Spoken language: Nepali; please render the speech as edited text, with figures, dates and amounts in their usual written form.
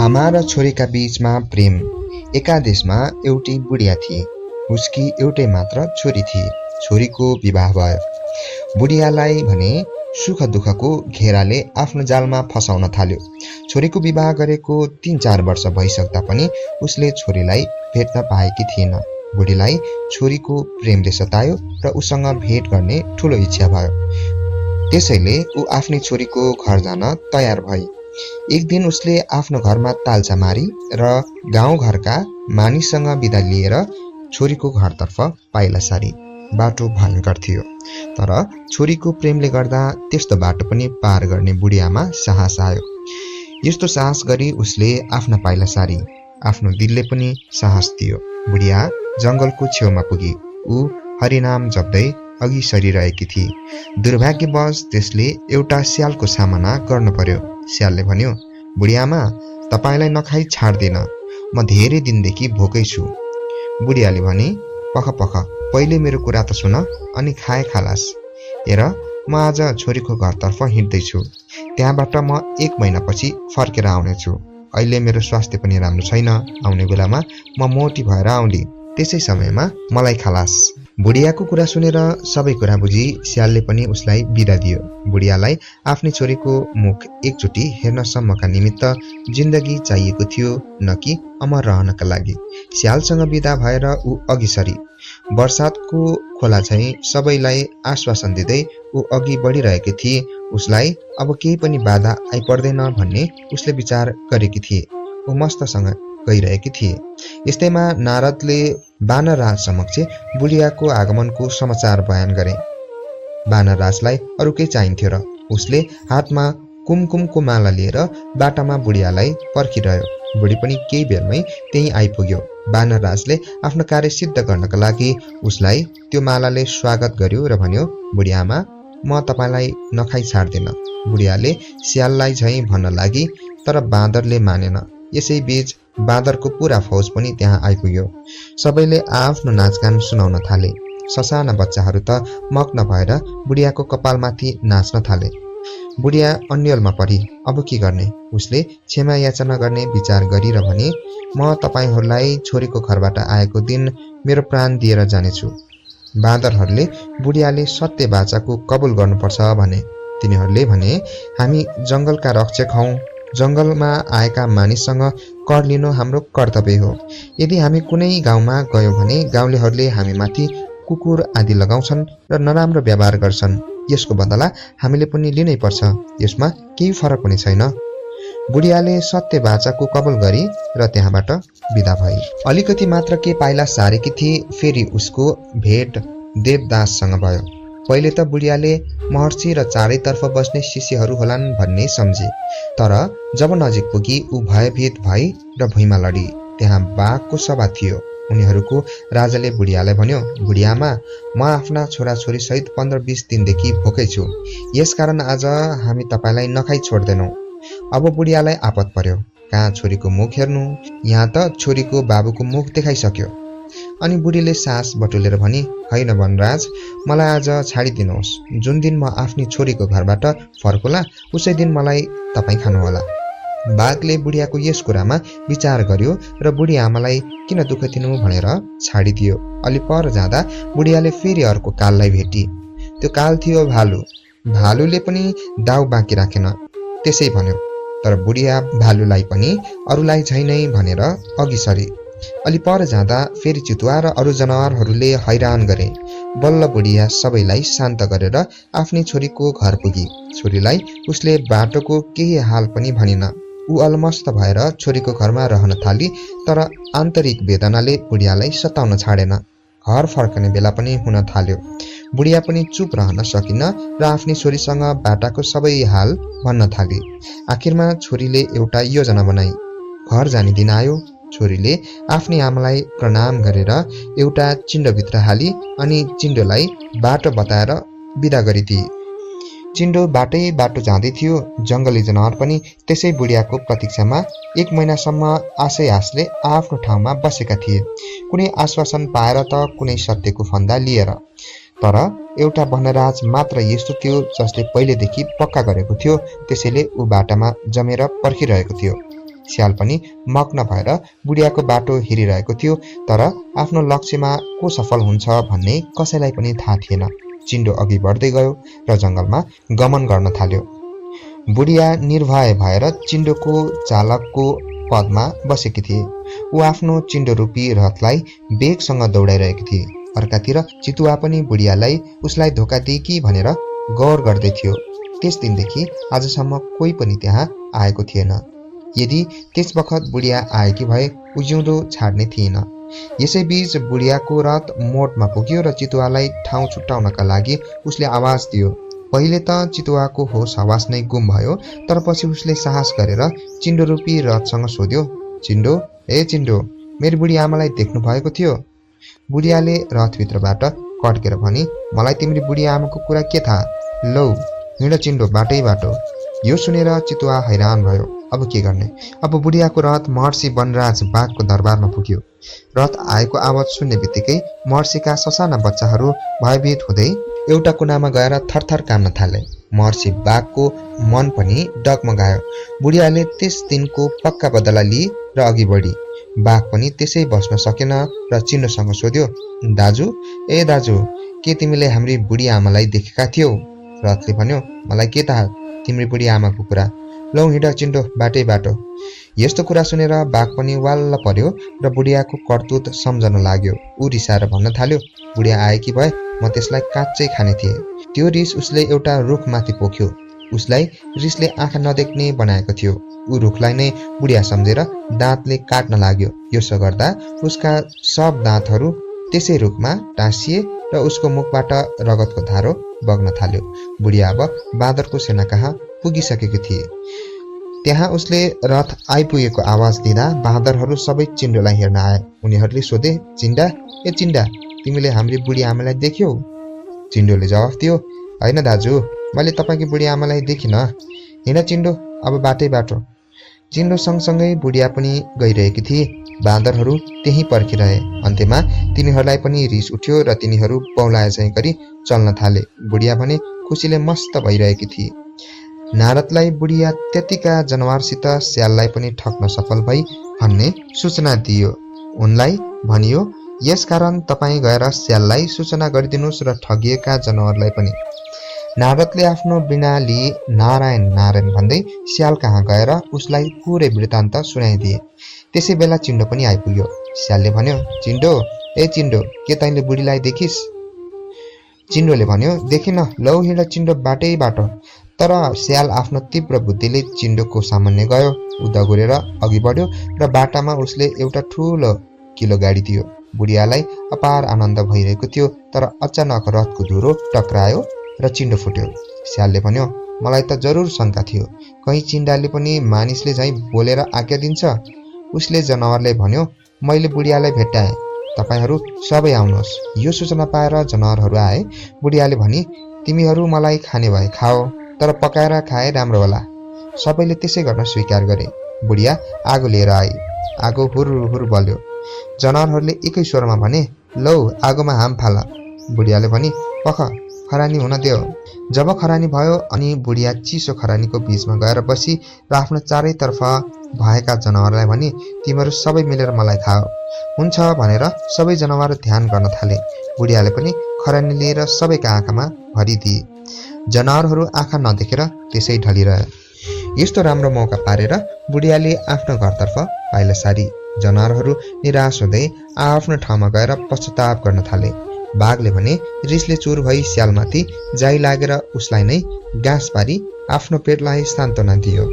आमा र छोरीका बीचमा प्रेम। एका देशमा एउटी बुढिया थिए। उसकी एउटै मात्र छोरी थिए। छोरीको विवाह भयो। बुढियालाई भने सुख दुःखको घेराले आफ्नो जालमा फसाउन थाल्यो। छोरीको विवाह गरेको 3-4 वर्ष भइसक्दा पनि उसले छोरीलाई भेट्न पाएकी थिएन। बुढीलाई छोरीको प्रेमले सतायो र उसँग भेट गर्ने ठूलो इच्छा भयो। त्यसैले ऊ आफ्नी छोरीको घर जान तयार भई। एक दिन उसले आफ्नो घरमा ताल्चा मारी र गाउँघरका मानिससँग बिदा लिएर छोरीको घरतर्फ पाइला सारी। बाटो भयंकर थियो, तर छोरीको प्रेमले गर्दा त्यस्तो बाटो पनि पार गर्ने बुढियामा साहस आयो। यस्तो साहस गरी उसले आफ्ना पाइला सारी। आफ्नो दिलले पनि साहस दियो। बुढिया जंगलको छेउमा पुगी। ऊ हरिनाम जप्दै अघि सरिरहेकी थिए। दुर्भाग्यवश त्यसले एउटा स्यालको सामना गर्नु पर्यो। स्यालले भन्यो, बुढियामा, तपाईलाई नखाई छाड्दिन, म धेरै दिनदेखि भोकै छु। बुढियाले भने, पख पख, पहिले मेरो कुरा त सुन, अनि खाए खालास। हेर, म आज छोरीको घरतर्फ हिँड्दैछु। त्यहाँबाट म 1 महिनापछि फर्केर आउनेछु। अहिले मेरो स्वास्थ्य पनि राम्रो छैन। आउने बेलामा म मोटी भएर आउँली। त्यसै समयमा मलाई खालास। बुढियाको कुरा सुनेर सबै कुरा बुझी स्यालले पनि उसलाई बिदा दियो। बुढियालाई आफ्नी छोरीको मुख एकचोटि हेर्नसम्मका निमित्त जिन्दगी चाहिएको थियो, न कि अमर रहनका लागि। स्यालसँग बिदा भएर ऊ अघि सरी। बर्सातको खोला झैं सबैलाई आश्वासन दिँदै ऊ अघि बढिरहेकी थिए। उसलाई अब केही पनि बाधा आइपर्दैन भन्ने उसले विचार गरेकी थिए। ऊ मस्तसँग गइरहेकी थिए। यस्तैमा नारदले वानरराज समक्ष बुढियाको आगमनको समाचार बयान गरे। वानरराजलाई अरू केही चाहिन्थ्यो र उसले हातमा कुमकुमको माला लिएर बाटामा बुढियालाई पर्खिरह्यो। बुढी पनि केही बेरमै त्यही आइपुग्यो। वानरराजले आफ्नो कार्य सिद्ध गर्नका लागि उसलाई त्यो मालाले स्वागत गर्यो र भन्यो, बुढियामा, म तपाईलाई नखाई छाड्दिन। बुढियाले स्याललाई झैं भन्न लागि, तर बाँदरले मानेन। यसै बीच बाँदरको पूरा फौज पनि त्यहाँ आइपुग्यो। सबैले आफ्नो नाचगान सुनाउन थाले। ससाना बच्चाहरू त मग्न भएर बुढियाको कपालमाथि नाच्न थाले। बुढिया अन्यलमा परी। अब के गर्ने? उसले क्षमा याचना गर्ने विचार गरेर भने, म तपाईहरूलाई छोरीको घरबाट आएको दिन मेरो प्राण दिएर जानेछु। बाँदरहरूले बुढियाले सत्य बाचाको कबुल गर्नुपर्छ भने। तिनीहरूले भने, हामी जंगलका रक्षक हौं। जंगलमा आएका मानिससँग कर लिनु हाम्रो कर्तव्य हो। यदि हामी कुनै गाउँमा गयौं भने गाउँलेहरूले हामीमाथि कुकुर आदि लगाउँछन् र नराम्रो व्यवहार गर्छन्। यसको बदला हामीले पनि लिनै पर्छ। यसमा केही फरक हुने छैन। बुढियाले सत्य बाचाको कबुल गरी र त्यहाँबाट बिदा भई। अलिकति मात्र के पाइला सारेकी थिए, फेरि उसको भेट देवदाससँग भयो। पहिले त बुढियाले महर्षि र चारैतर्फ बस्ने शिष्यहरू होलान् भन्ने सम्झे, तर जब नजिक पुगी ऊ भयभीत भई र भुइँमा लडी। त्यहाँ बाघको सभा थियो। उनीहरूको राजाले बुढियालाई भन्यो, बुढियामा, म आफ्ना छोराछोरी सहित 15-20 दिनदेखि भोकै छु। यसकारण आज हामी तपाईलाई नखाई छोड्दैनौं। अब बुढियालाई आपत पर्यो। कहाँ छोरीको मुख हेर्नु, यहाँ त छोरीको बाबुको मुख देखाइसक्यो। अनि बुढीले सास बटुलेर भनी, होइन वनराज, मलाई आज छाडिदिनुहोस्। जुन दिन म आफ्नी छोरीको घरबाट फर्कोला उसै दिन मलाई तपाईँ खानुहोला। बाघले बुढियाको यस कुरामा विचार गर्यो र बुढी आमालाई किन दुःख दिनु भनेर छाडिदियो। अलि पर जाँदा बुढियाले फेरि अर्को काललाई भेटी। त्यो काल थियो भालु। भालुले पनि दाउ बाँकी राखेन। त्यसै भन्यो, तर बुढिया भालुलाई पनि अरूलाई झैं नै भनेर अघि सरी। अलि पर जाँदा फेरि चितुवा र अरू जनावरहरूले हैरान गरे। बल्ल बुढिया सबैलाई शान्त गरेर आफ्नी छोरीको घर पुगी। छोरीलाई उसले बाटोको केही हाल पनि भनिन। ऊ अलमस्त भएर छोरीको घरमा रहन थाली, तर आन्तरिक वेदनाले बुढियालाई सताउन छाडेन। घर फर्कने बेला पनि हुन थाल्यो। बुढिया पनि चुप रहन सकिन र आफ्नी छोरीसँग बाटाको सबै हाल भन्न थाली। आखिरमा छोरीले एउटा योजना बनाई। घर जाने दिन आयो। छोरीले आफ्नी आमालाई प्रणाम गरेर एउटा चिन्डोभित्र हाली अनि चिन्डोलाई बाटो बताएर बिदा गरिदिए। चिन्डो बाटो जाँदै थियो। जंगली जनावर पनि त्यसै बुढियाको प्रतीक्षामा 1 महिनासम्म आशले आफ्नो ठाउँमा बसेका थिए। कुनै आश्वासन पाएर त कुनै सत्यको फन्दा लिएर। तर एउटा वनराज मात्र यस्तो थियो जसले पहिलेदेखि पक्का गरेको थियो। त्यसैले ऊ बाटामा जमेर पर्खिरहेको थियो। स्याल पनि मग्न भएर बुढियाको बाटो हेरिरहेको थियो, तर आफ्नो लक्ष्यमा को सफल हुन्छ भन्ने कसैलाई पनि थाहा थिएन। चिन्डो अघि बढ्दै गयो र जंगलमा गमन गर्न थाल्यो। बुढिया निर्भय भएर चिन्डोको चालकको पदमा बसेकी थिए। ऊ आफ्नो चिन्डो रूपी रथलाई वेगसँग दौडाइरहेकी थिए। अर्कातिर चितुवा पनि बुढियालाई उसलाई धोका दिए कि भनेर गौर गर्दै थियो। त्यस दिनदेखि आजसम्म कोही पनि त्यहाँ आएको थिएन। यदि त्यस बखत बुढिया आएकी भए ऊ जिउँदो छाड्ने थिएन। यसैबीच बुढियाको रथ मोडमा पुग्यो र चितुवालाई ठाउँ छुट्याउनका लागि उसले आवाज दियो। पहिले त चितुवाको होस हवास नै गुम भयो, तर पछि उसले साहस गरेर चिन्डो रूपी रथसँग सोध्यो, चिन्डो, ए चिन्डो, मेरी बुढी आमालाई देख्नु भएको थियो? बुढियाले रथभित्रबाट कड्केर भनी, मलाई तिम्रो बुढी आमाको कुरा के थाहा? लौ हिँड चिन्डो, बाटै बाटो। यो सुनेर चितुवा हैरान भयो। अब के गर्ने? अब बुढियाको रथ महर्षि वनराज बाघको दरबारमा पुग्यो। रथ आएको आवाज सुन्ने बित्तिकै महर्षिका ससाना बच्चाहरू भयभीत हुँदै एउटा कुनामा गएर थरथर काम्न थाले। महर्षि बाघको मन पनि डगमगायो। बुढियाले त्यस दिनको पक्का बदला लिए र अघि बढी। बाघ पनि त्यसै बस्न सकेन र चिन्डोसँग सोध्यो, दाजु, ए दाजु, के तिमीले हाम्री बुढी आमालाई देखेका थियौ? रथले भन्यो, मलाई के थाहा तिम्रो बुढी आमाको कुरा। लौ हिँड चिन्डो, बाटै बाटो। यस्तो कुरा सुनेर बाघ पनि वाल्ल पर्यो र बुढियाको करतुत सम्झन लाग्यो। ऊ रिसाएर भन्न थाल्यो, बुढिया आएकी भए म त्यसलाई काँच्चै खाने थिएँ। त्यो रिस उसले एउटा रुखमाथि पोख्यो। उसलाई रिसले आँखा नदेख्ने बनाएको थियो। ऊ रुखलाई नै बुढिया सम्झेर दाँतले काट्न लाग्यो। यसो गर्दा उसका सब दाँतहरू त्यसै रुखमा टाँसिए र उसको मुखबाट रगतको धारो बग्न थाल्यो। बुढिया अब बाँदरको सेना कहाँ पुगिसकेकी थिए। त्यहाँ उसले रथ आइपुगेको आवाज दिँदा बाँदरहरू सबै चिन्डोलाई हेर्न आए। उनीहरूले सोधे, चिन्डा, ए चिन्डा, तिमीले हाम्री बुढी आमालाई देख्यौ? चिन्डोले जवाफ दियो, होइन दाजु, मैले तपाईँकी बुढी आमालाई देखिनँ। हिँड चिन्डो, अब बाटै बाटो। चिन्डो सँगसँगै बुढिया पनि गइरहेकी थिए। बाँदरहरू त्यही पर्खिरहे। अन्त्यमा तिनीहरूलाई पनि रिस उठ्यो र तिनीहरू पौलाए चाहिँ गरी चल्न थाले। बुढिया भने खुसीले मस्त भइरहेकी थिए। नारदलाई बुढिया त्यतिका जनावरसित स्याललाई पनि ठग्न सफल भई भन्ने सूचना दियो। उनलाई भनियो, यसकारण तपाईँ गएर स्याललाई सूचना गरिदिनुहोस् र ठगिएका जनावरलाई पनि। नारदले आफ्नो वीणा लिई नारायण नारायण भन्दै स्याल कहाँ गएर उसलाई पुरै वृत्तान्त सुनाइदिए। त्यसै बेला चिन्डो पनि आइपुग्यो। स्यालले भन्यो, चिन्डो, ए चिन्डो, के तैँले बुढीलाई देखिस्? चिन्डोले भन्यो, देखिन, लौ हिँड चिन्डो, बाटै बाटो। तर स्याल आफ्नो तीव्र बुद्धिले चिन्डोको सामान्य गयो। ऊ दगुरेर अघि बढ्यो र बाटामा उसले एउटा ठुलो किलो गाडी दियो। बुढियालाई अपार आनन्द भइरहेको थियो, तर अचानक रथको धुरो टक्रायो र चिन्डो फुट्यो। स्यालले भन्यो, मलाई त जरुर शङ्का थियो, कहीँ चिन्डाले पनि मानिसले झैँ बोलेर आज्ञा दिन्छ। उसले जनावरले भन्यो, मैले बुढियालाई भेट्टाएँ, तपाईहरू सबै आउनुहोस्। यो सूचना पाएर जनावरहरू आए। बुढियाले भनी, तिमीहरू मलाई खाने भए खाओ, तर पकाएर खाए राम्रो होला। सबैले त्यसै गर्न स्वीकार गरे। बुढिया आगो लिएर आई। आगो हुर बल्यो। जनावरहरूले एकै स्वरमा भने, लौ आगोमा हाम फाल। बुढियाले भनी, पख, खरानी हुन देऊ। जब खरानी भयो अनि बुढिया चिसो खरानीको बीचमा गएर बसी र आफ्नो चारैतर्फ भएका जनावरलाई भनी, तिमीहरू सबै मिलेर मलाई खाओ। हुन्छ भनेर सबै जनावर ध्यान गर्न थाले। बुढियाले पनि खरानी लिएर सबैका आँखामा भरिदिए। जनावरहरू आँखा नदेखेर त्यसै ढलिरहे। यस्तो राम्रो मौका पारेर बुढियाले आफ्नो घरतर्फ पाइला सारी। जनावरहरू निराश हुँदै आफ्नो ठाउँमा गएर पश्चाताप गर्न थाले। बाघले भने रिसले चुर भई स्यालमाथि जाइ लागेर उसलाई नै गाँस पारी आफ्नो पेटलाई सान्त्वना दियो।